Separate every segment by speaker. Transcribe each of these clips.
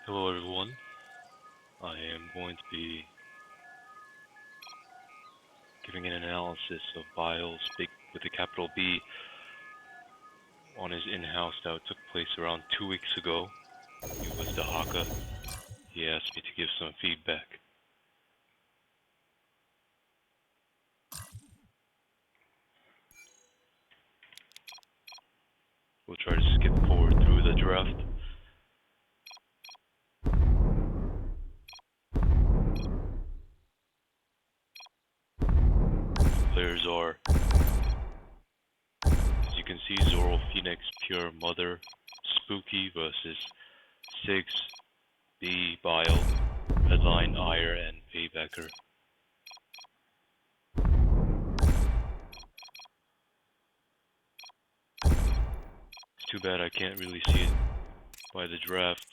Speaker 1: Hello everyone, I am going to be giving an analysis of Bile's big with a capital B on his in-house that took place around 2 weeks ago. It was Dehaka. He asked me to give some feedback. We'll try to skip forward through the draft. Players are, as you can see, Zoro, Phoenix, Pure, Mother, Spooky versus Six, B, Bile, Headline, Ire, and Paybacker. It's too bad I can't really see it by the draft.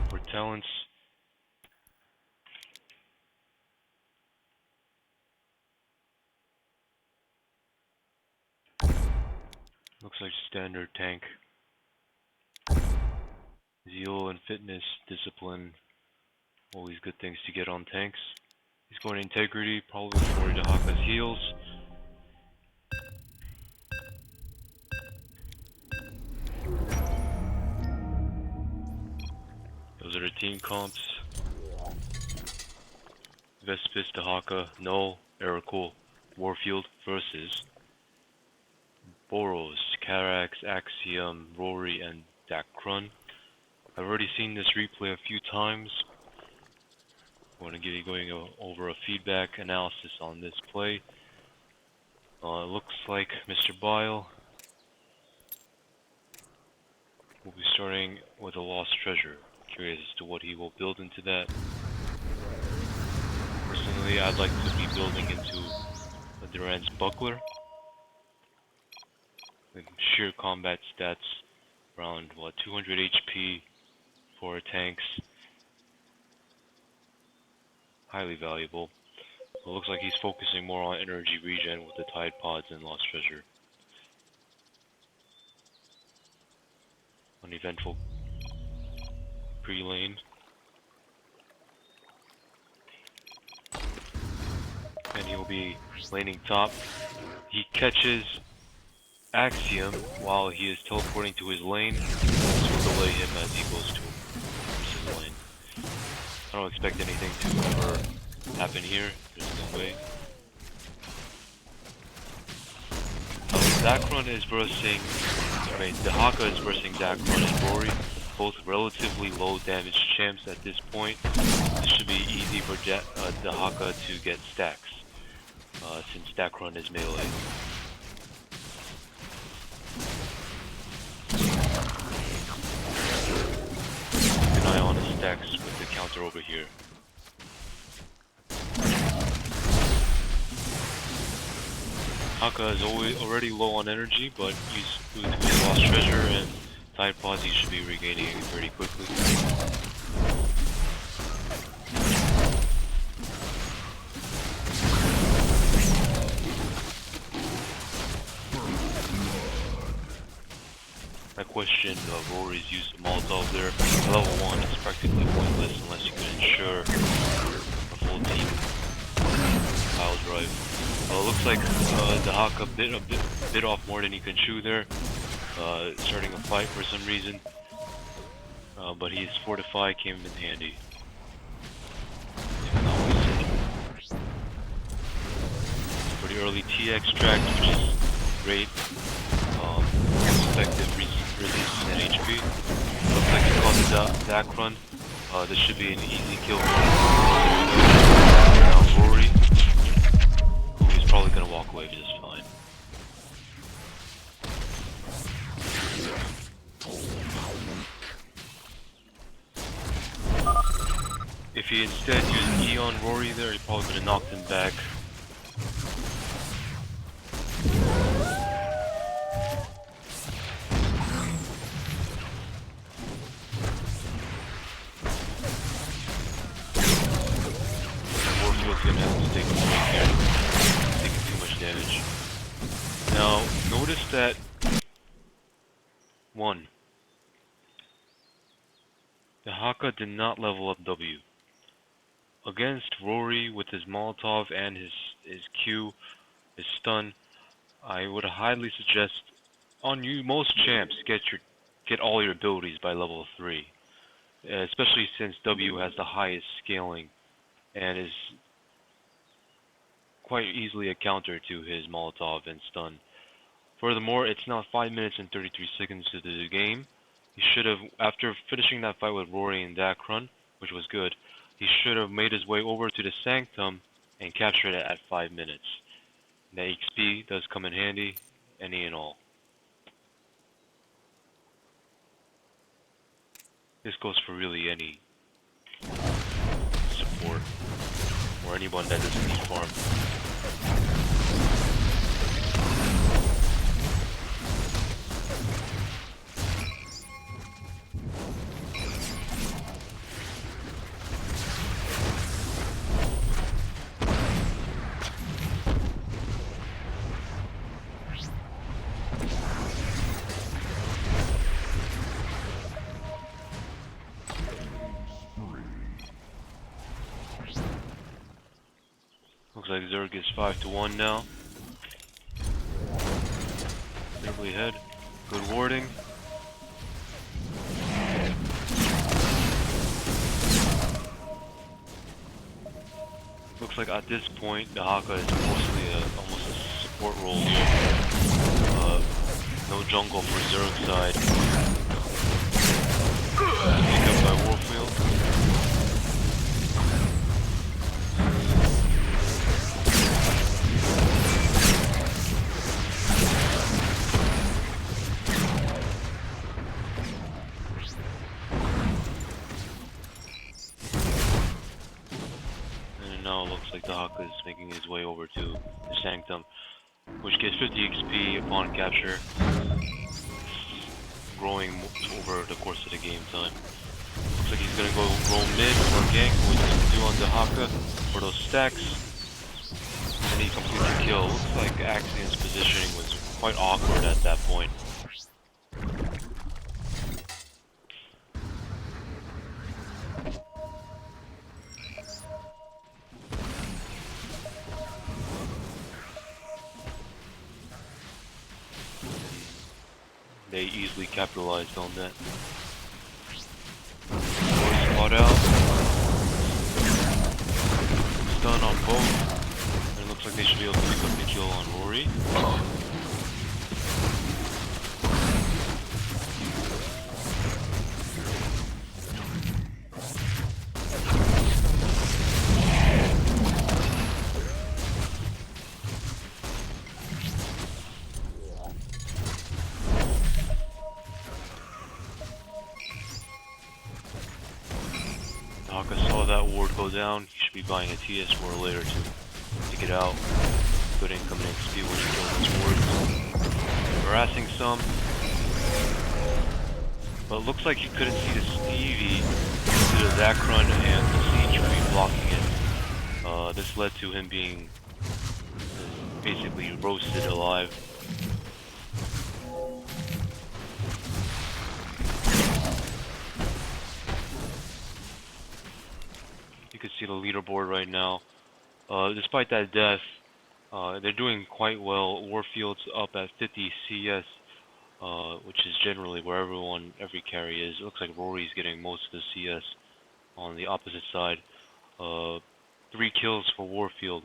Speaker 1: For talents, looks like standard tank. Zeal and fitness, discipline, always good things to get on tanks. He's going integrity, probably for Dehaka's heals. Those are the team comps. Vespis, Dehaka, Null, Ericol, Warfield versus Boros, Carax, Axiom, Rory, and Dacrun. I've already seen this replay a few times. I want to give you going over a feedback analysis on this play. It looks like Mr. Bile will be starting with a lost treasure. Curious as to what he will build into that. Personally, I'd like to be building into a Durant's Buckler with sheer combat stats around 200 HP for tanks. Highly valuable. It looks like he's focusing more on energy regen with the Tide Pods and Lost Treasure. Uneventful pre-lane. And he'll be laning top. He catches Axiom while he is teleporting to his lane. This will delay him as he goes to his lane. I don't expect anything to ever happen here. There's no way. Dacrun is versing, Dehaka is versing Dacrun and Rory, both relatively low damage champs at this point. This should be easy for Dehaka to get stacks, since Dacrun is melee. Keep an eye on his stacks with the counter over here. Dehaka is already low on energy, but he's due to his lost treasure and Tide Pods, he should be regaining it pretty quickly. I question Rory's use of Molotov there. Level 1 is practically pointless unless you can ensure a full team pile drive. Looks like Dehaka bit off more than he can chew there, starting a fight for some reason, but his Fortify came in handy. For the early T extract, which is great, effective release and HP. Looks like he caught the Dacrun. This should be an easy kill for now Rory, who is probably going to walk away just fine. If he instead used E on Rory there, he probably could have knocked him back. he's gonna have to take a break here. Taking too much damage. Now, notice that 1. Dehaka did not level up W. Against Rory with his Molotov and his Q, his stun, I would highly suggest on you most champs get all your abilities by level 3. Especially since W has the highest scaling and is quite easily a counter to his Molotov and stun. Furthermore, it's now 5 minutes and 33 seconds into the game. He should have, after finishing that fight with Rory and Dakron, which was good, he should have made his way over to the Sanctum and captured it at 5 minutes. The XP does come in handy, any and all. This goes for really any support, or anyone that doesn't need farm. Looks like Zerg is 5-1 now. Fairly ahead. Good warding. Looks like at this point, Dehaka is mostly almost a support role here. No jungle for Zerg side. Picked up by Warfield. Now it looks like Dehaka is making his way over to the Sanctum, which gets 50 XP upon capture, growing over the course of the game time. Looks like he's gonna go roam mid or gank, which he's gonna do on Dehaka for those stacks, and he completes the kill. Looks like Axiom's positioning was quite awkward at that point. They easily capitalized on that. Spot out. Stun on both. And it looks like they should be able to pick up the kill on Rory. Dehaka saw that ward go down. He should be buying a TS4 later to get out. Good incoming XP when he kills his wards. Harassing some. But it looks like you couldn't see the Stevie due to the Dakron and the Siege tree blocking it. This led to him being basically roasted alive. You can see the leaderboard right now. Despite that death, they're doing quite well. Warfield's up at 50 CS, which is generally where every carry is. It looks like Rory's getting most of the CS on the opposite side. 3 kills for Warfield,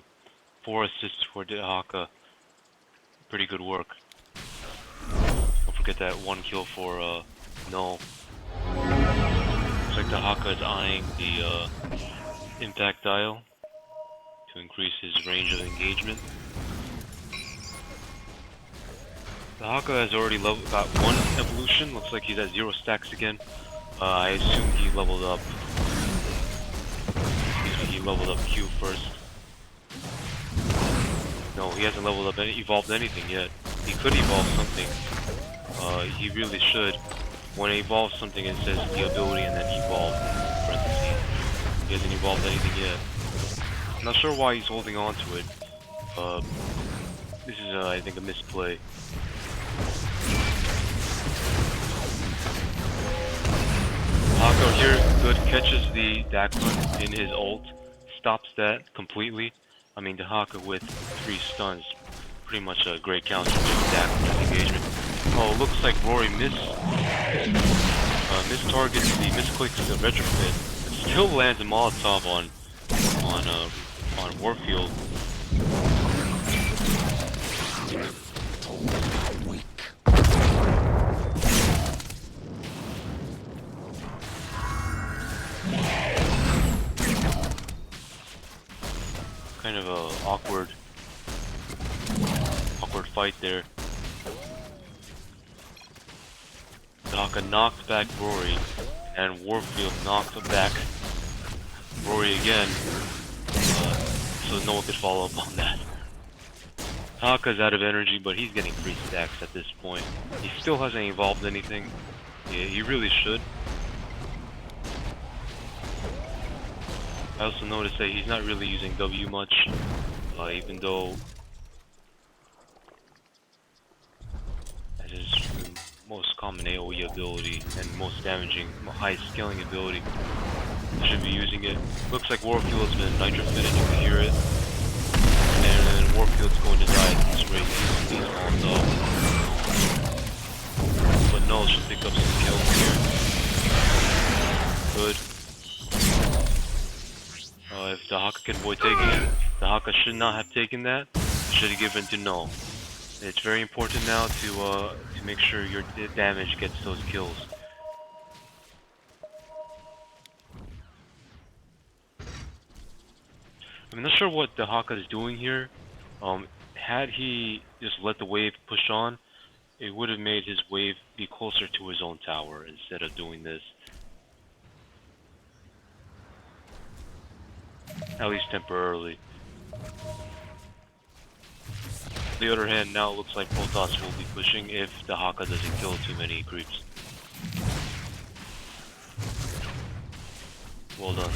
Speaker 1: 4 assists for Dehaka. Pretty good work. Don't forget that 1 kill for Null. Looks like Dehaka is eyeing the impact dial to increase his range of engagement. Dehaka has already got 1 evolution. Looks like he's at 0 stacks again. I assume he leveled up. He leveled up Q first. No, he hasn't leveled up evolved anything yet. He could evolve something. He really should. When he evolves something, it says the ability and then evolve. Parentheses. He hasn't evolved anything yet. Not sure why he's holding on to it. This is, I think, a misplay. Dehaka here, good, catches the Dehaka in his ult, stops that completely. I mean, Dehaka with 3 stuns, pretty much a great counter to Dehaka's engagement. Oh, looks like Rory mistargets misclicks the Retrofit, but still lands a Molotov on Warfield. Kind of a awkward fight there. Dehaka knocked back Rory, and Warfield knocked back Rory again, so no one could follow up on that. Dehaka's out of energy, but he's getting 3 stacks at this point. He still hasn't evolved anything. Yeah, he really should. I also noticed that he's not really using W much, even though that is the most common AoE ability and most damaging, highest scaling ability. He should be using it. Looks like Warfield's been nitrofitted, you can hear it. And then Warfield's going to die at this rate. He's on top. But no, should pick up some kills here. Good. If Dehaka can avoid taking it, Dehaka should not have taken that. Should have given to No. It's very important now to make sure your damage gets those kills. I'm not sure what Dehaka is doing here. Had he just let the wave push on, it would have made his wave be closer to his own tower instead of doing this. At least temporarily. On the other hand, now it looks like Protoss will be pushing if Dehaka doesn't kill too many creeps. Well done.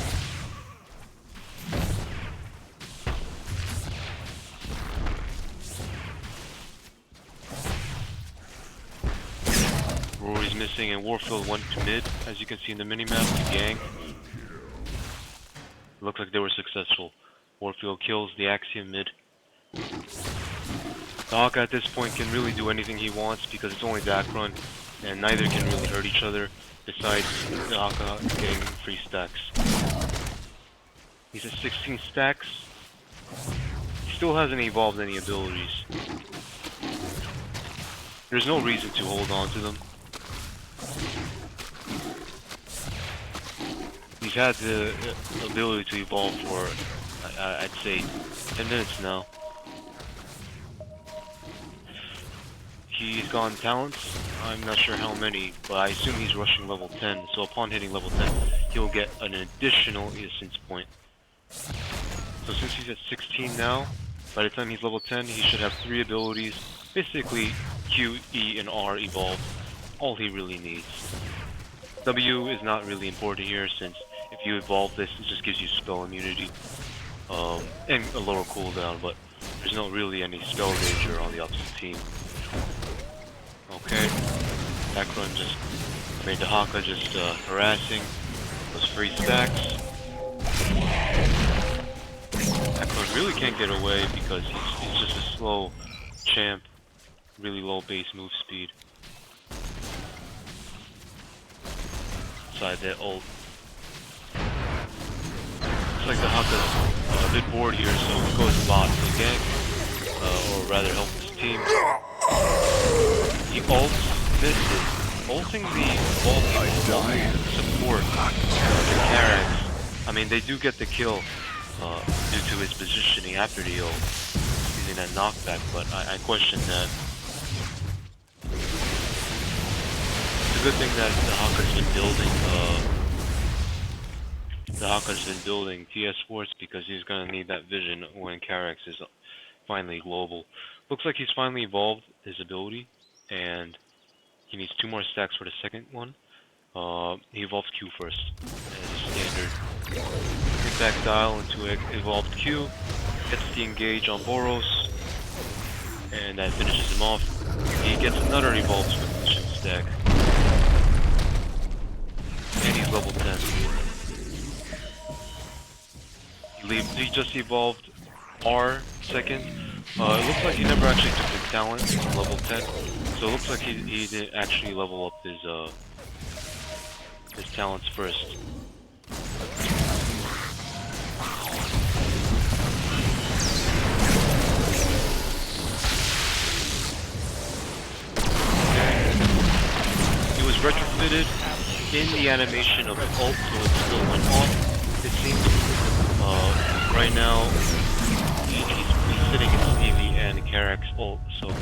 Speaker 1: Rory's missing and Warfield went to mid, as you can see in the minimap, to gank. Looks like they were successful. Warfield kills the Axiom mid. Dehaka at this point can really do anything he wants because it's only back run, and neither can really hurt each other, besides Dehaka getting 3 stacks. He's at 16 stacks. He still hasn't evolved any abilities. There's no reason to hold on to them. He's had the ability to evolve for, I'd say, 10 minutes now. He's gone talents, I'm not sure how many, but I assume he's rushing level 10, so upon hitting level 10, he'll get an additional essence point. So since he's at 16 now, by the time he's level 10, he should have 3 abilities, basically Q, E, and R evolved, all he really needs. W is not really important here, since if you evolve this, it just gives you spell immunity, and a lower cooldown, but there's not really any spell danger on the opposite team. Okay, Backrun just made Dehaka just harassing those 3 stacks. Backrun really can't get away because he's just a slow champ, really low base move speed. Inside that ult. Looks like Dehaka's a bit bored here, so he goes bot to gank, or rather help his team. He ults, misses, ulting the support, the Karax. I mean, they do get the kill due to his positioning after the ult, using that knockback, but I question that. It's a good thing that Dehaka's been building TS Force because he's gonna need that vision when Karax is finally global. Looks like he's finally evolved his ability, and he needs 2 more stacks for the second one. He evolves Q first, and standard impact style into evolved Q, gets the engage on Boros, and that finishes him off. He gets another evolved Swift stack, and he's level 10. He just evolved R second. It looks like he never actually took his talent on level 10, so it looks like he didn't actually level up his talents first. He was retrofitted in the animation of the ult, so it still went off. It seems right now he's sitting in Stevie and Karak's ult, so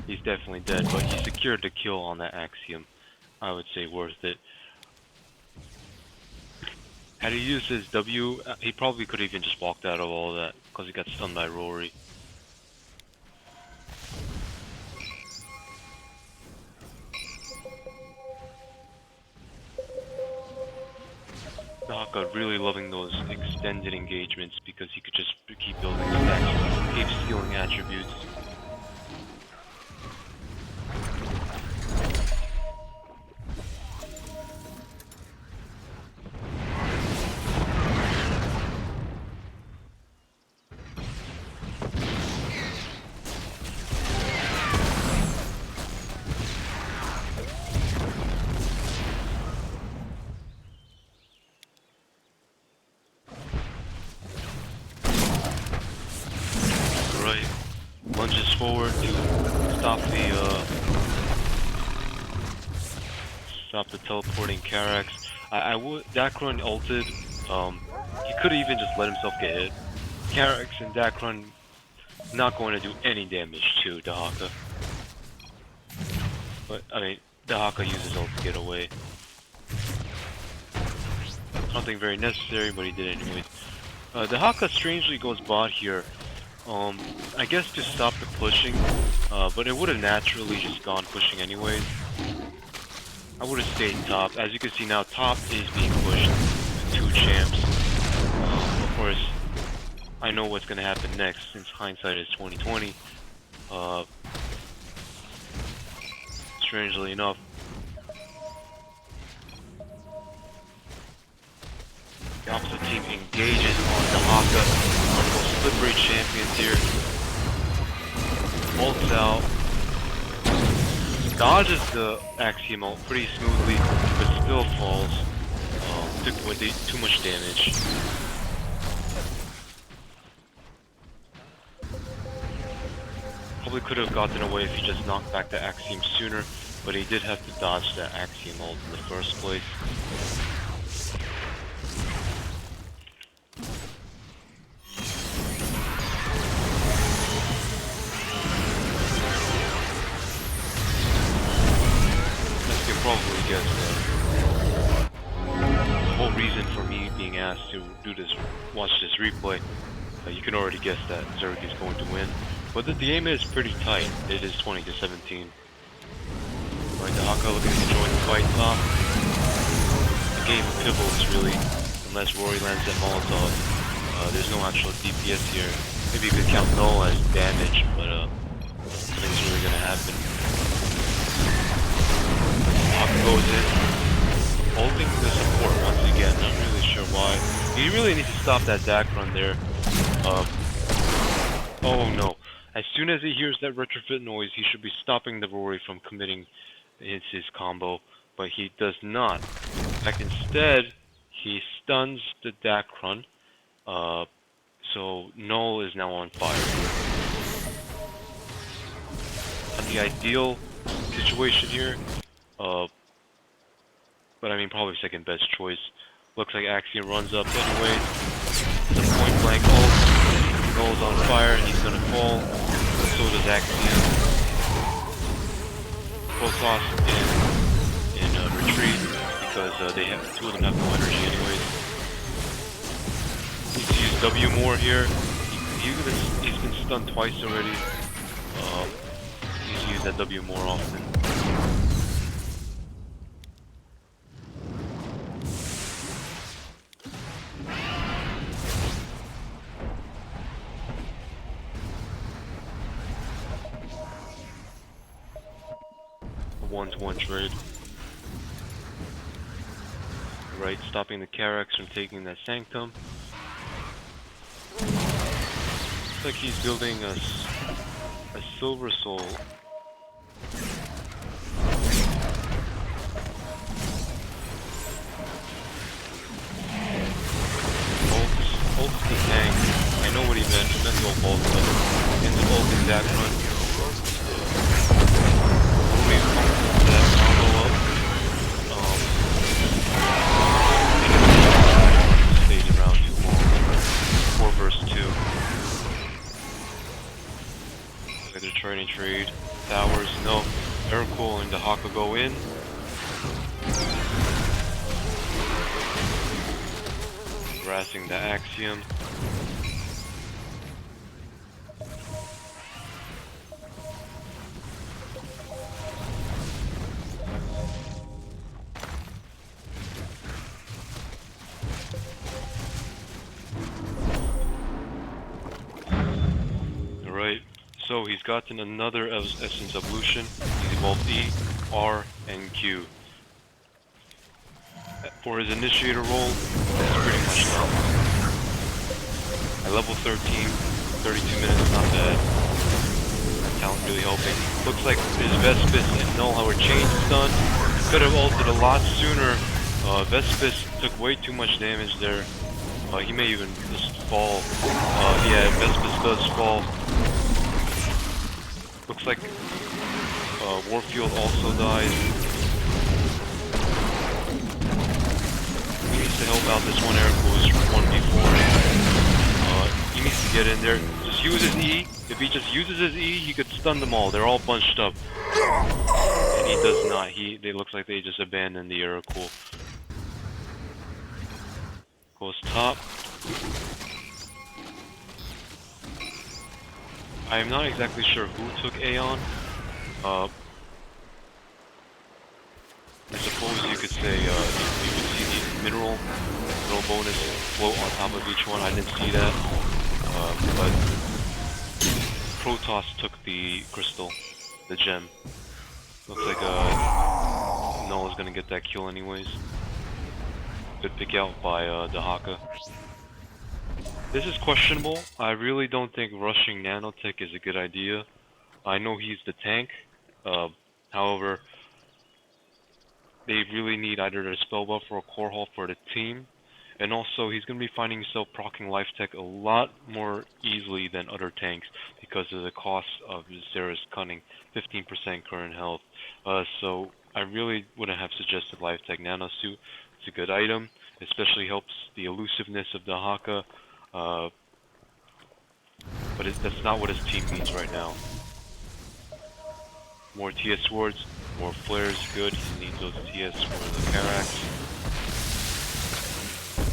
Speaker 1: he's definitely dead, but he secured the kill on that Axiom. I would say worth it. Had he used his W, he probably could have even just walked out of all that, because he got stunned by Rory. Dehaka really loving those extended engagements because he could just keep building stacks, keep stealing attributes. Lunges forward to stop the teleporting Karax. I would Dakron ulted. He could have even just let himself get hit. Karax and Dakron not going to do any damage to Dehaka. But I mean, Dehaka uses ult to get away. Something very necessary, but he did it anyways. Dehaka strangely goes bot here. I guess to stop the pushing, but it would have naturally just gone pushing anyways. I would have stayed top. As you can see now, top is being pushed with 2 champs. Of course, I know what's gonna happen next since hindsight is 2020. Strangely enough, the opposite team engages on Dehaka, one of the most slippery champions here. Ults out. Dodges the Axiom ult pretty smoothly, but still falls. Took way too much damage. Probably could have gotten away if he just knocked back the Axiom sooner, but he did have to dodge that Axiom ult in the first place. Probably guess the whole reason for me being asked to watch this replay. You can already guess that Zerg is going to win, but the game is pretty tight. It is 20-17. Right, Dehaka looking to join the fight top. The game pivots really, unless Rory lands that Molotov. There's no actual DPS here. Maybe you could count null as damage, but nothing's really gonna happen. Goes in, holding the support once again, not really sure why. He really needs to stop that Dakron there. Oh no. As soon as he hears that retrofit noise, he should be stopping the Rory from committing his combo, but he does not. In fact, instead, he stuns the Dakron, so Null is now on fire. Not the ideal situation here. But I mean, probably second best choice. Looks like Axiom runs up anyway. It's a point blank ult. Null's on fire, he's gonna fall. So does Axiom. Protoss in retreat because two of them have no energy anyways. Needs to use W more here. He's been stunned twice already. Needs to use that W more often. 1-to-1 trade. Right, stopping the Karax from taking that Sanctum. Looks like he's building a Silver Soul. Ult's the tank. I know what he meant. He meant to go bolt, but in the ult in that front. That combo up. Stayed around too long. 4 versus 2. Look at the trading trade. Towers, no. Miracle and Dehaka go in. Harassing the Axiom. Alright, so he's gotten another Essence Evolution. He's evolved E, R, and Q. For his initiator role, it's pretty much done. At level 13, 32 minutes, not bad. That talent really helping. Looks like his Vespis and Null Hour Change is done. Could have ulted a lot sooner. Vespis took way too much damage there. He may even just fall. Yeah, Vespis does fall. Looks like Warfield also dies. He needs to help out this one Eric who was 1v4. He needs to get in there. Just use his E. If he just uses his E, he could stun them all. They're all bunched up. And he does not. They look like they just abandoned the Oracle. Goes top. I am not exactly sure who took Aeon. I suppose you could say you could see the mineral bonus float on top of each one. I didn't see that, but Protoss took the crystal, the gem. Looks like Null is gonna get that kill anyways. Good pick out by Dehaka. This is questionable. I really don't think rushing Nanotech is a good idea. I know he's the tank. However, they really need either a spell buff or a Korhal for the team. And also, he's going to be finding himself proccing Life Tech a lot more easily than other tanks because of the cost of Zera's Cunning, 15% current health. So, I really wouldn't have suggested Life Tech Nanosuit. It's a good item, especially helps the elusiveness of Dehaka. But that's not what his team needs right now. More TS swords, more flares, good. He needs those TS for the Karax.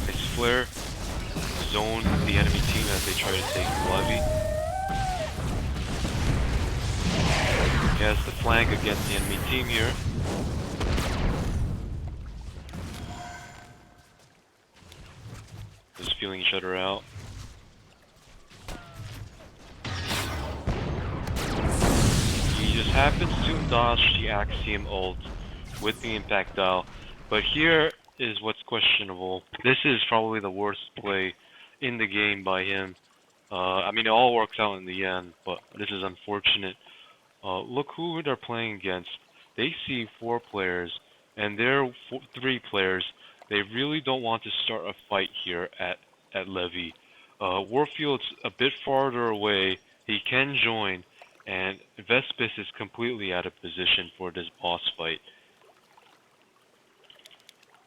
Speaker 1: Nice flare. Zone the enemy team as they try to take Levy. He has the flank against the enemy team here. Just feeling each other out. He just happens to dodge the Axiom ult with the impact dial, but here is what's questionable. This is probably the worst play in the game by him. I mean, it all works out in the end, but this is unfortunate. Look who they're playing against. They see 4 players, and they're 3 players. They really don't want to start a fight here at Levy. Warfield's a bit farther away. He can join, and Vespis is completely out of position for this boss fight.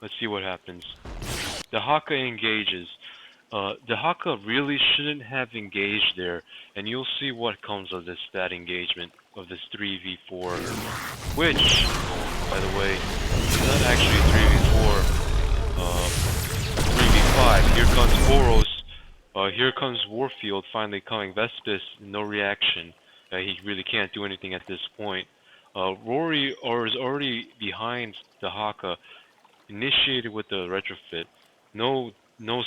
Speaker 1: Let's see what happens. Dehaka engages. Dehaka really shouldn't have engaged there, and you'll see what comes of that engagement, of this 3v4, which, by the way, is not actually 3v4, 3v5. Here comes Boros, here comes Warfield finally coming. Vespis, no reaction. He really can't do anything at this point. Rory is already behind Dehaka, initiated with the retrofit. No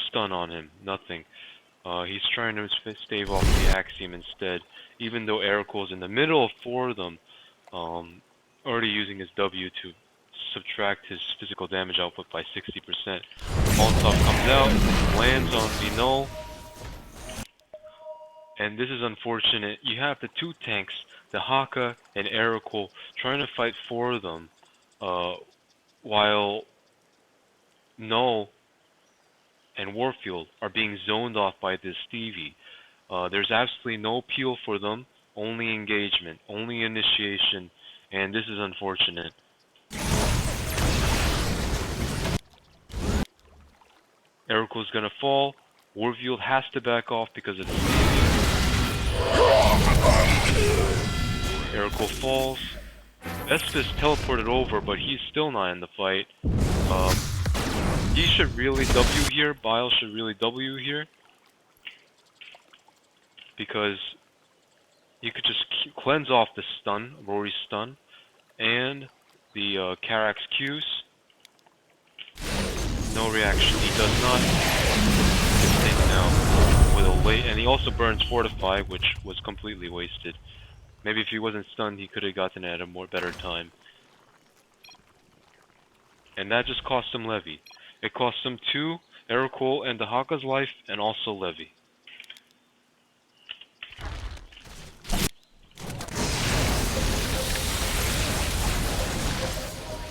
Speaker 1: stun on him, nothing. He's trying to stave off the Axiom instead, even though Ericle's in the middle of 4 of them. already using his W to subtract his physical damage output by 60%. Molotov comes out, lands on the null, and this is unfortunate. You have the two tanks, Dehaka and Ericol, trying to fight for them, while Null and Warfield are being zoned off by this Stevie. There's absolutely no peel for them, only engagement, only initiation, and this is unfortunate. Ericol's gonna fall. Warfield has to back off because of the Stevie. Ericol falls. Estus teleported over, but he's still not in the fight. He should really W here. Bile should really W here. Because you could just cleanse off the stun, Rory's stun, and the Karak's Q's. No reaction. He does not. Gets taken out with a late, and he also burns Fortify, which was completely wasted. Maybe if he wasn't stunned, he could have gotten it at a better time. And that just cost him Levy. It cost him 2, Ericol and Dehaka's life, and also Levy.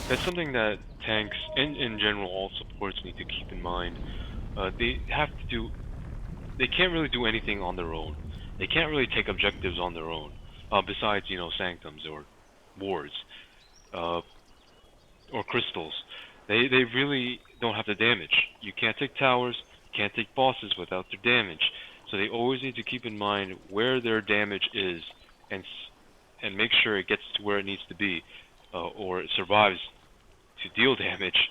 Speaker 1: That's something that tanks, and in general all supports, need to keep in mind. They can't really do anything on their own. They can't really take objectives on their own, besides, you know, sanctums or wards, or crystals. They really don't have the damage. You can't take towers, you can't take bosses without their damage. So they always need to keep in mind where their damage is, and make sure it gets to where it needs to be, or it survives to deal damage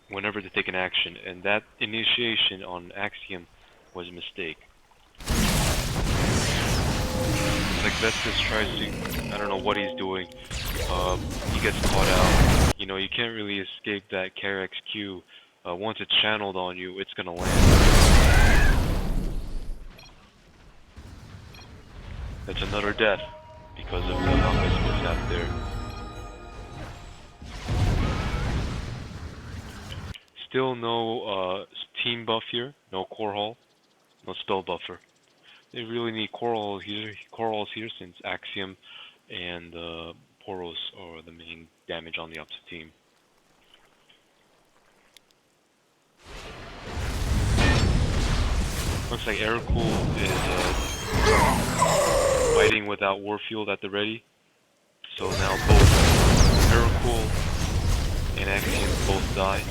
Speaker 1: whenever they take an action, and that initiation on Axiom was a mistake. Like Vestas tries to, I don't know what he's doing, he gets caught out. You know, you can't really escape that Karak's Q. Once it's channeled on you, it's gonna land. That's another death because of the Haka's mishap there. Still no team buff here, no Korhal, no spell buffer. They really need Korhal here. Korhal's here since Axiom and Poros are the main damage on the opposite team. Looks like Ericol is fighting without Warfield at the ready. So now both Ericol and Axiom both die.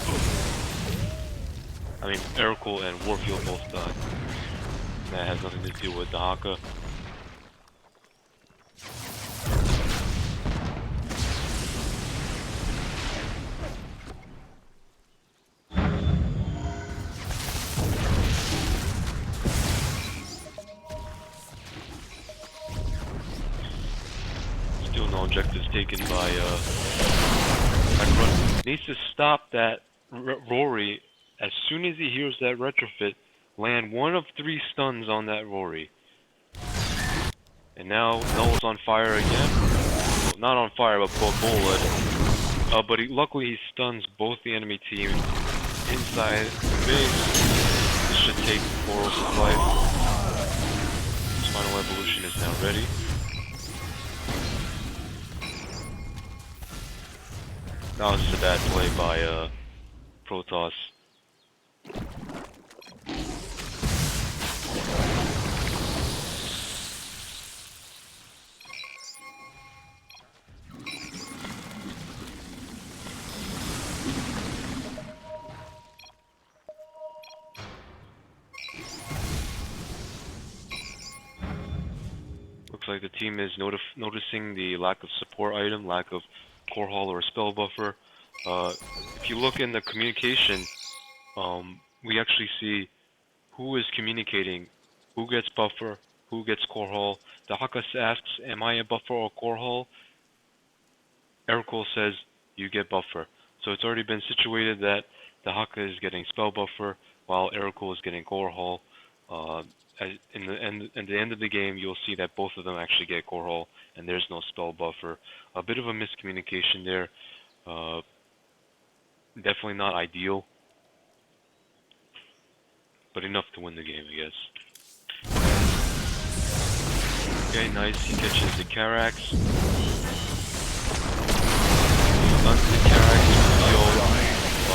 Speaker 1: I mean, Ericol and Warfield both die. That has nothing to do with Dehaka. Still no objectives taken by Akron. Needs to stop that Rory as soon as he hears that retrofit. Land 1 of 3 stuns on that Rory. And now Null's on fire again. Well, not on fire, but bullet. But luckily he stuns both the enemy team inside the base. This should take Poros' life. His final evolution is now ready. That was just a bad play by Protoss. Looks like the team is noticing the lack of support item, lack of Korhal or spell buffer. If you look in the communication, we actually see who is communicating, who gets buffer, who gets Korhal. Dehaka asks, am I a buffer or Korhal? Ericol says, you get buffer. So it's already been situated that Dehaka is getting spell buffer, while Ericol is getting Korhal. at the end of the game, you'll see that both of them actually get Korhal, and there's no spell buffer. A bit of a miscommunication there. Definitely not ideal, but enough to win the game, I guess. Okay, nice. He catches the Karax. Stuns the Karax. Yo,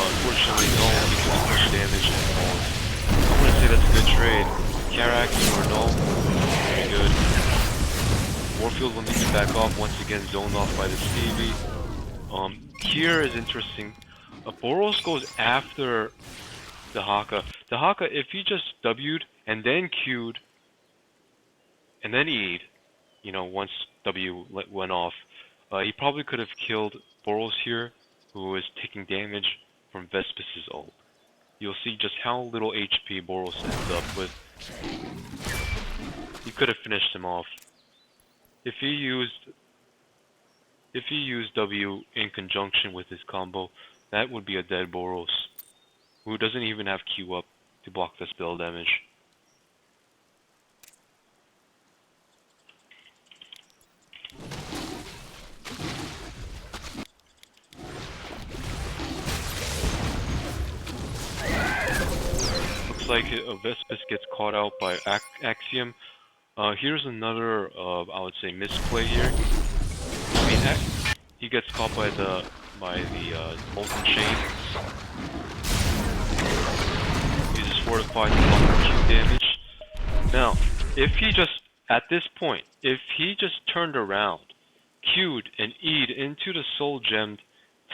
Speaker 1: unfortunately, no, because of push damage and falls. I'm gonna say that's a good trade. Karax or null, very good. Warfield will need to back off, once again zoned off by the Stevie. Here is interesting. Boros goes after Dehaka. Dehaka, if he just W'd and then Q'd and then E'd, you know, once W went off, he probably could have killed Boros here, who is taking damage from Vespis' ult. You'll see just how little HP Boros ends up with. He could have finished him off. If he used W in conjunction with his combo, that would be a dead Boros, who doesn't even have Q up to block the spell damage. Looks like Vespis gets caught out by Axiom. Here's another, I would say, misplay here. I mean, he gets caught by the molten chain. Uses fortified to block the Q damage. Now, if he just, at this point, if he just turned around, Q'd and E'd into the soul gemmed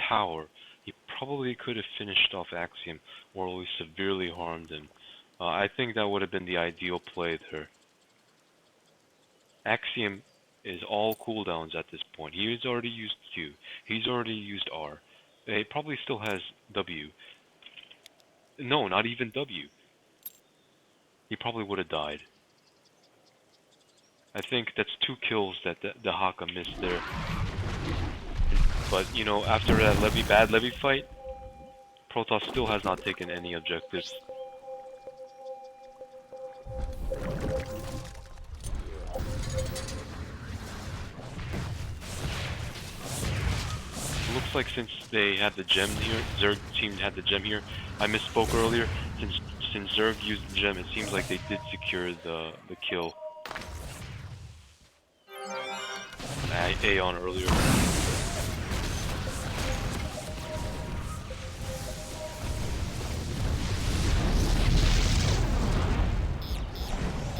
Speaker 1: tower, he probably could have finished off Axiom, or at least severely harmed him. I think that would have been the ideal play there. Axiom is all cooldowns at this point. He's already used Q. He's already used R. He probably still has W. No, not even W. He probably would have died. I think that's 2 kills that Dehaka missed there. But, you know, after that bad Levy fight, Protoss still has not taken any objectives. Looks like since they had the gem here, Zerg team had the gem here. I misspoke earlier. Since Zerg used the gem, it seems like they did secure the kill. Aeon earlier.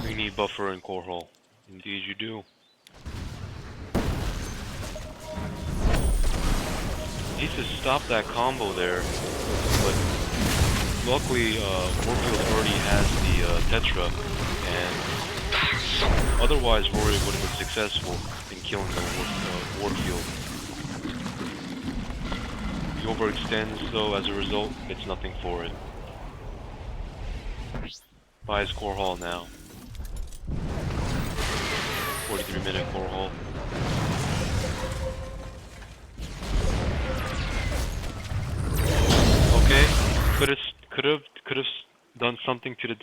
Speaker 1: We need buffer in Korhal. Indeed you do. Needs to stop that combo there, but luckily Warfield already has the Tetra, and otherwise Rory would have been successful in killing the Warfield. He overextends, so as a result, it's nothing for it. Buys Korhal now. 43-minute Korhal. Okay, could have done something to the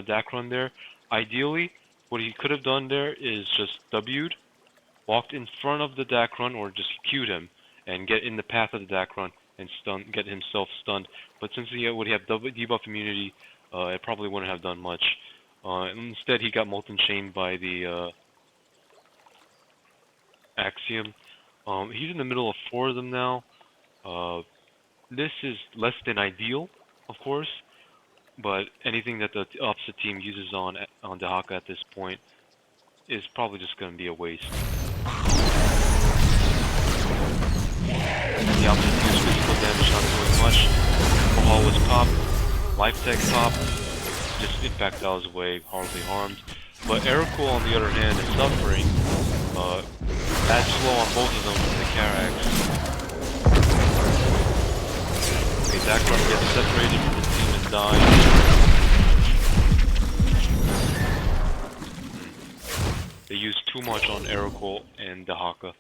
Speaker 1: Dacron there. Ideally, what he could have done there is just W'd, walked in front of the Dacron, or just Q'd him and get in the path of the Dacron and get himself stunned. But since he would have debuff immunity, it probably wouldn't have done much. Instead, he got molten chained by the Axiom. He's in the middle of 4 of them now. This is less than ideal, of course, but anything that the opposite team uses on Dehaka at this point is probably just going to be a waste. The opposite team's physical damage not doing much. Korhal was popped, life tech popped, just infactiles away, hardly harmed. But Ericool, on the other hand, is suffering. Bad slow on both of them from the Karax. Okay, Dacron gets separated from the team and dies. They used too much on Ericool and Dehaka.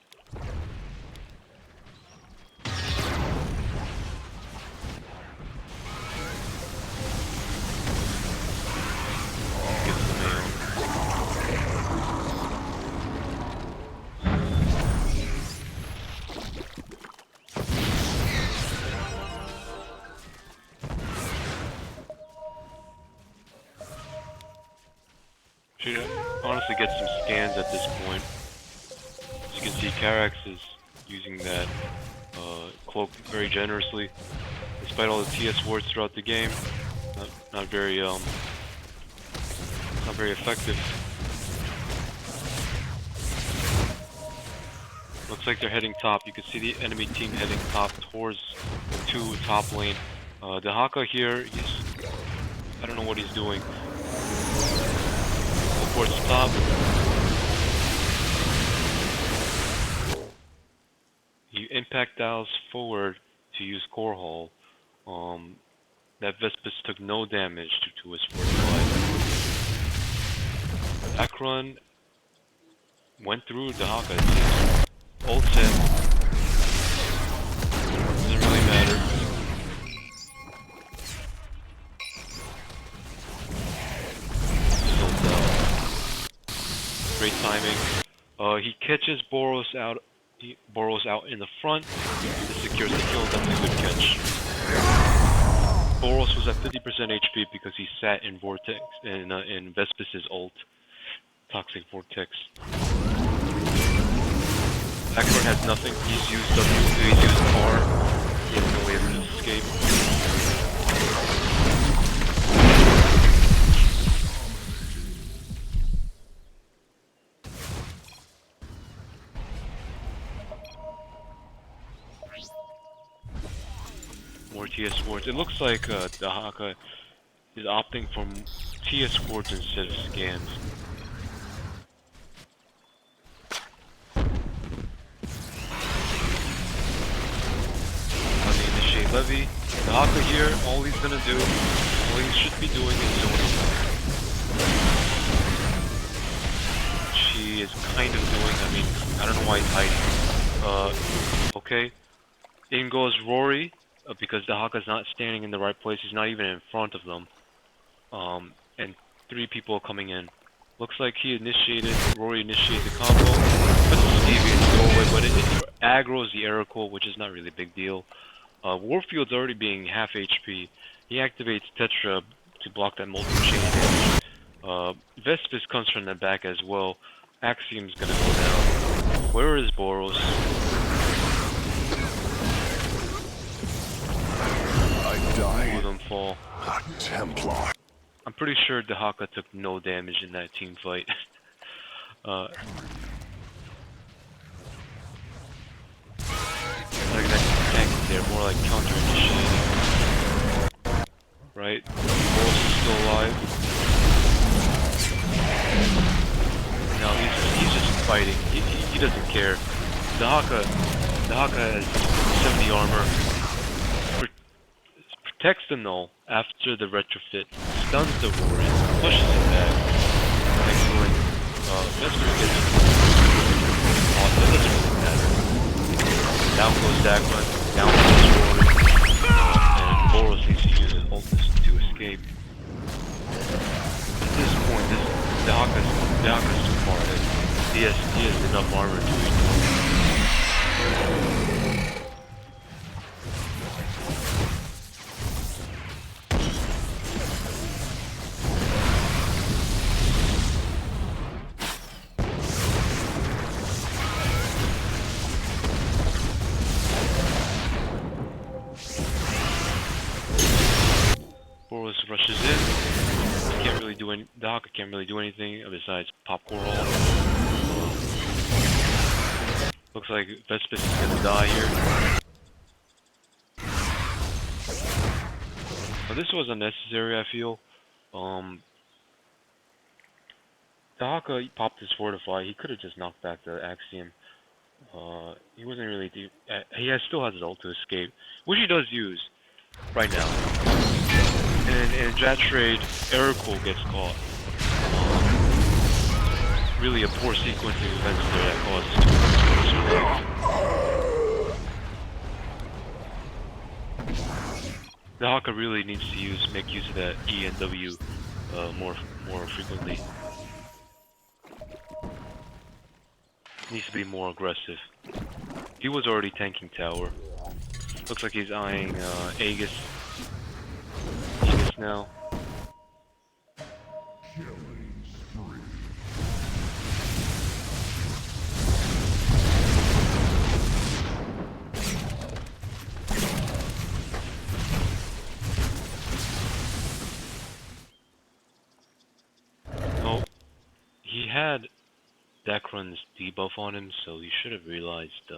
Speaker 1: Gets the mail. Should honestly get some scans at this point. As you can see, Karax is using that cloak very generously, despite all the TS wards throughout the game. Not very effective. Looks like they're heading top. You can see the enemy team heading top towards to top lane. Dehaka here, I don't know what he's doing. Towards top. He impact dials forward to use Korhal. That Vespis took no damage due to his fortified. Akron went through Dehaka. Ult him. Doesn't really matter. Still down. Great timing. He catches Boros out. Boros out in the front. This secures the kill. That's a good catch. Boros was at 50% HP because he sat in Vortex in Vespis's ult. Toxic Vortex. Akron has nothing. He's used W. He's used R. He has no way of escape. More TS wards. It looks like Dehaka is opting for TS wards instead of scans. On the initiate levy, Dehaka here, all he's gonna do, all he should be doing is zoning. Which he is kind of doing. I mean, I don't know why he's hiding. Okay. In goes Rory. Because Dehaka's not standing in the right place, he's not even in front of them. And 3 people are coming in. Looks like Rory initiated the combo. Puts the Stevie in the doorway, but it aggroes the Oracle, which is not really a big deal. Warfield's already being half HP. He activates Tetra to block that multi-chain damage. Vespis comes from the back as well. Axiom's gonna go down. Where is Boros? Two of them fall.
Speaker 2: Templar.
Speaker 1: I'm pretty sure Dehaka took no damage in that team fight. Like that tank there, more like counter-initiating. Right? Boros is still alive. No, he's just fighting. He doesn't care. Dehaka has 70 armor. Protects the null after the retrofit, stuns the Rory, pushes it back. Excellent. Vespis gets off, that doesn't really matter. Down goes Dagman, down goes Rory, and Boros needs to use his ultis to escape. At this point, Dehaka's too far ahead. He has enough armor to ignore. Boros rushes in. Dehaka can't really do anything besides pop Korhal. Looks like Vespis is gonna die here. But this was unnecessary, I feel. Dehaka popped his fortify. He could have just knocked back the Axiom. He wasn't really deep. He still has his ult to escape, which he does use right now. And in that trade, Oracle gets caught. Really a poor sequence of events there that caused Dehaka really needs to make use of that E and W more frequently. Needs to be more aggressive. He was already tanking tower. Looks like he's eyeing Aegis now. had Dekran's debuff on him, so he should have realized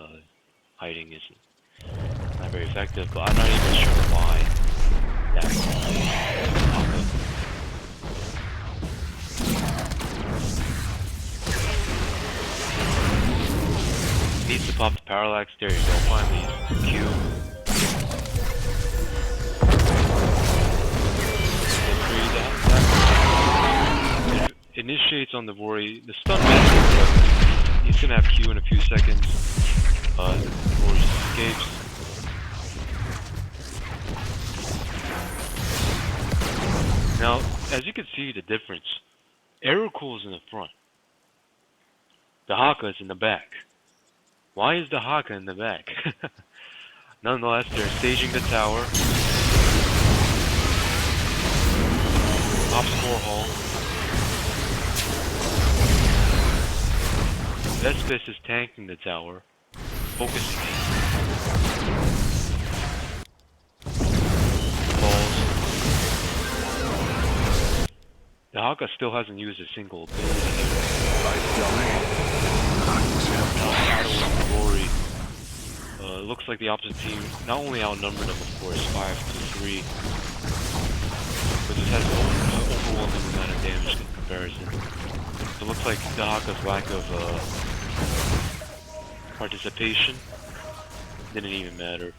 Speaker 1: hiding isn't not very effective, but I'm not even sure why Dehaka. Needs to pop the parallax. There you go. Finally, Q. It initiates on the Rory. The stun matters, but he's gonna have Q in a few seconds. Rory escapes. Now, as you can see, the difference. Aerocool is in the front. Dehaka is in the back. Why is Dehaka in the back? Nonetheless, they're staging the tower. Pops Korhal. Vespis is tanking the tower. Focusing it. Falls. Dehaka still hasn't used a single ability. Glory. Looks like the opposite team not only outnumbered them, of course, 5-3, but just has an overwhelming amount of damage in comparison. So it looks like Dehaka's lack of participation didn't even matter.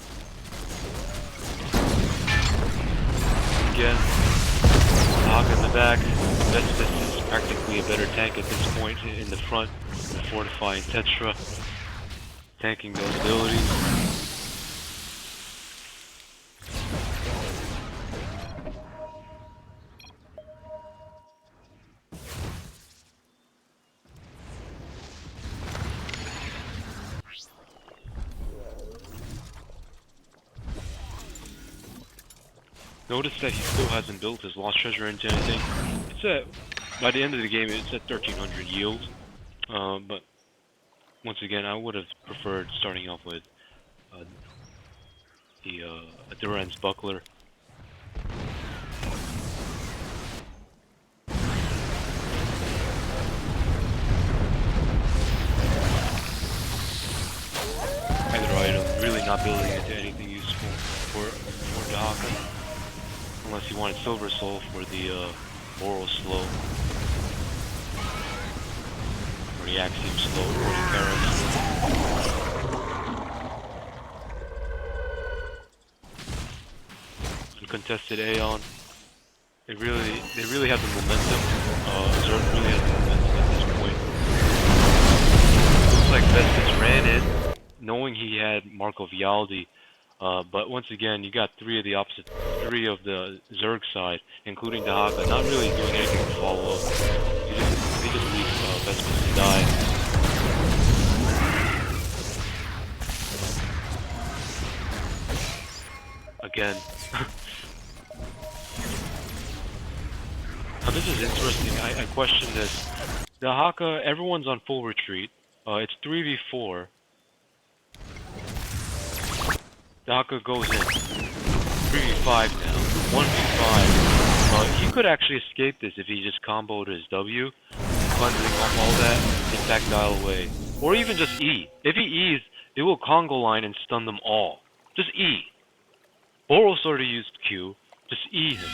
Speaker 1: Again, Dehaka in the back. Vespis is practically a better tank at this point in the front, fortifying Tetra, tanking those abilities. Notice that he still hasn't built his lost treasure into anything. It's at, by the end of the game, it's at 1300 yield. But once again, I would have preferred starting off with Duran's buckler. Either item, really not building into anything useful for Dehaka. Unless you wanted Silver Soul for the Moral Slow. Or the Axiom Slow, or the Carrots. Uncontested Aeon. They really have the momentum. Zerg really has the momentum at this point. Looks like Vespis ran in, knowing he had Marco Vialdi. But once again, you got three of the Zerg side, including Dehaka, not really doing anything to follow up. They just leave Vespis to die. Again. Now this is interesting, I question this. Dehaka, everyone's on full retreat. It's 3v4. Dehaka goes in. 3v5 now. 1v5. He could actually escape this if he just comboed his W, cleansing off all that, in fact dial away. Or even just E. If he E's, it will Congo line and stun them all. Just E. Boros already used Q. Just E him.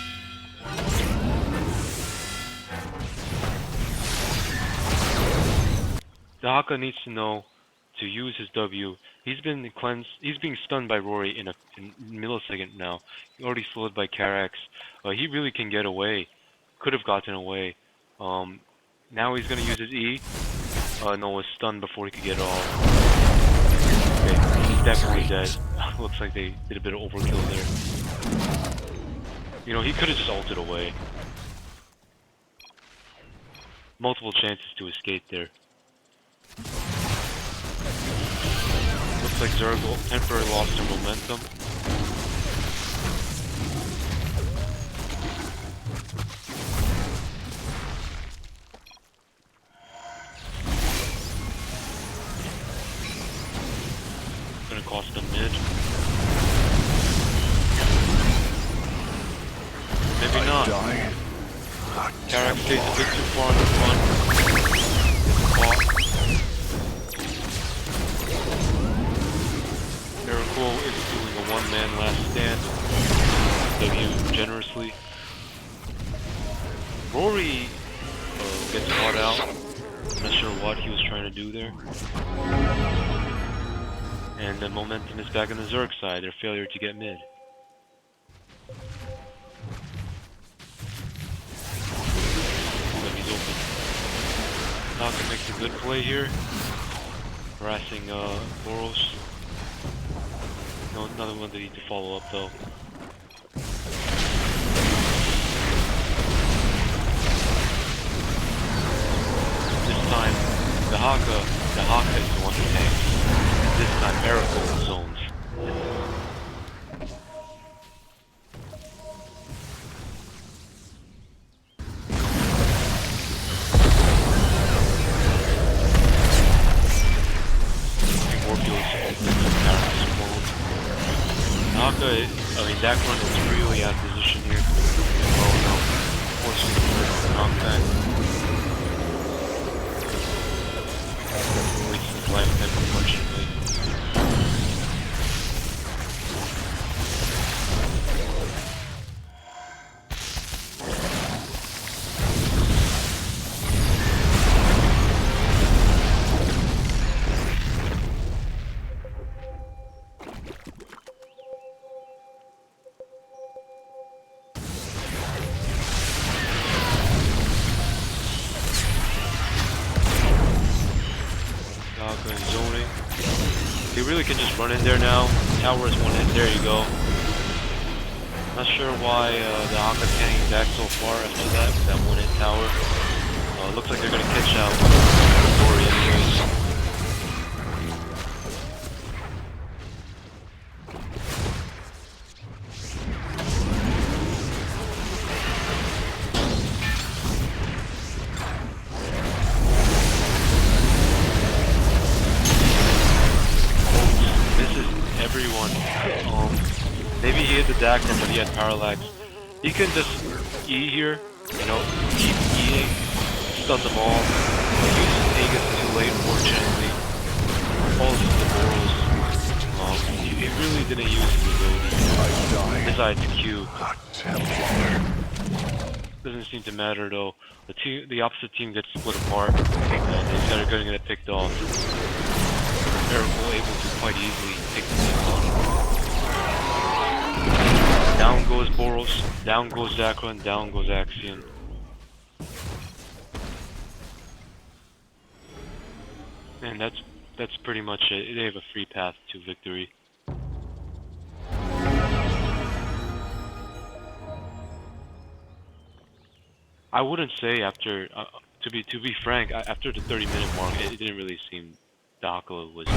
Speaker 1: Dehaka needs to know to use his W. He's been cleansed. He's being stunned by Rory in a millisecond now. He already slowed by Carax. He really can get away. Could have gotten away. Now he's gonna use his E. No, was stunned before he could get it off. Okay, he's definitely dead. Looks like they did a bit of overkill there. You know, he could have just ulted away. Multiple chances to escape there. Looks like Zerg temporarily lost their momentum. Gonna cost them mid. Maybe not. Carax stays a bit too far in the front. fought. Miracle is doing a one-man last stand. W generously. Rory gets caught out. I'm not sure what he was trying to do there. And the momentum is back on the Zerg side, their failure to get mid. He's open. Dehaka makes a good play here. Harassing Boros. No, another one they need to follow up though. This time, Dehaka is the one who tanks. This time, Miracle zones. Dehaka, I mean, that run is really out of position here. Oh no, forcing the knockback. Wasting his lifetime, unfortunately. Zoning. They really can just run in there now. Tower is one hit. There you go. Not sure why the Dehaka can't back so far after that with that one hit tower. Looks like they're gonna catch out Rory anyways. Maybe he hit the Dehaka, but he had parallax. He can just E here, you know, keep E'ing, stun them all. Use Aegis too late, unfortunately. Falls into the Boros. He really didn't use his ability. Besides Q. Doesn't seem to matter though. The opposite team gets split apart, and they started getting it picked off. Miracle able to quite easily take the team on. Down goes Boros, down goes Zakra, and down goes Axion. And that's pretty much it. They have a free path to victory. I wouldn't say after, to be frank, after the 30-minute mark, it didn't really seem Dehaka was needed.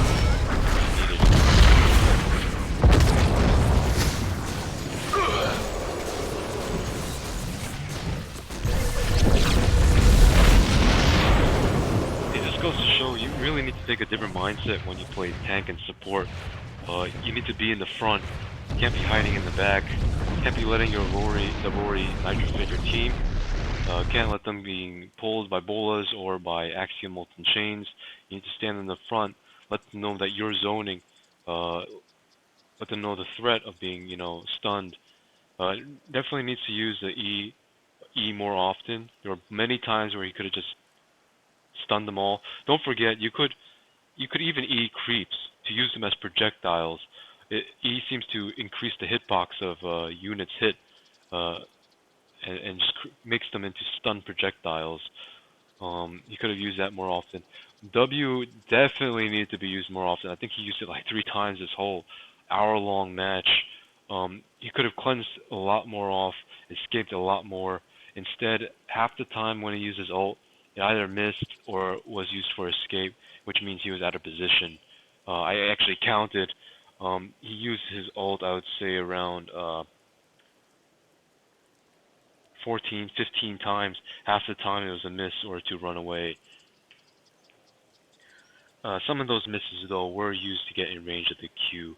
Speaker 1: It just goes to show you really need to take a different mindset when you play tank and support. You need to be in the front. You can't be hiding in the back. You can't be letting the Rory Retrofit your team. Can't let them being pulled by bolas or by axiom molten chains. You need to stand in the front, let them know that you're zoning, let them know the threat of being, stunned. Definitely needs to use the E more often. There were many times where he could have just stunned them all. Don't forget, you could even E creeps to use them as projectiles. E seems to increase the hitbox of units hit. And just makes them into stun projectiles. He could have used that more often. W definitely needed to be used more often. I think he used it like 3 times this whole hour-long match. He could have cleansed a lot more off, escaped a lot more. Instead, half the time when he used his ult, it either missed or was used for escape, which means he was out of position. I actually counted. He used his ult, I would say, around 14, 15 times. Half the time it was a miss or to run away. Some of those misses, though, were used to get in range of the Q.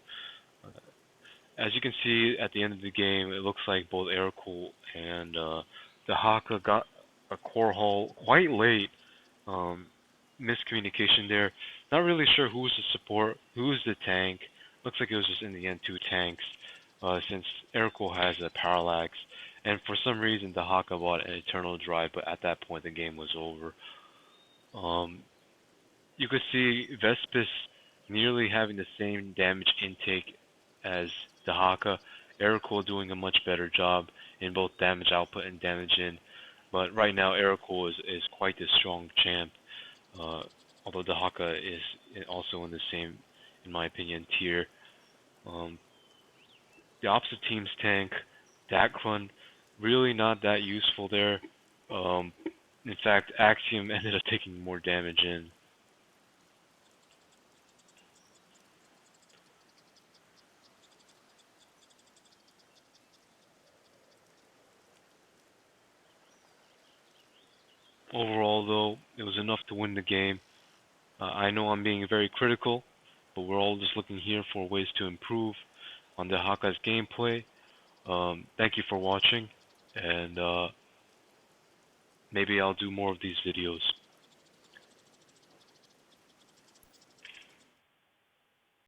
Speaker 1: As you can see at the end of the game, it looks like both Aircool and Dehaka got a Korhal quite late. miscommunication there. Not really sure who's the support, who's the tank. Looks like it was just in the end two tanks, since Erico has a parallax, and for some reason Dehaka bought an eternal drive, but at that point the game was over. Um, you could see Vespis nearly having the same damage intake as Dehaka. Erico doing a much better job in both damage output and damage in, but right now Erico is quite the strong champ. Uh, Although Dehaka is also in the same, in my opinion, tier. Um, the opposite team's tank, Dacron, really not that useful there. Um, in fact, Axiom ended up taking more damage in. Overall, though, it was enough to win the game. I know I'm being very critical, but we're all just looking here for ways to improve on Dehaka's gameplay. Thank you for watching, and maybe I'll do more of these videos.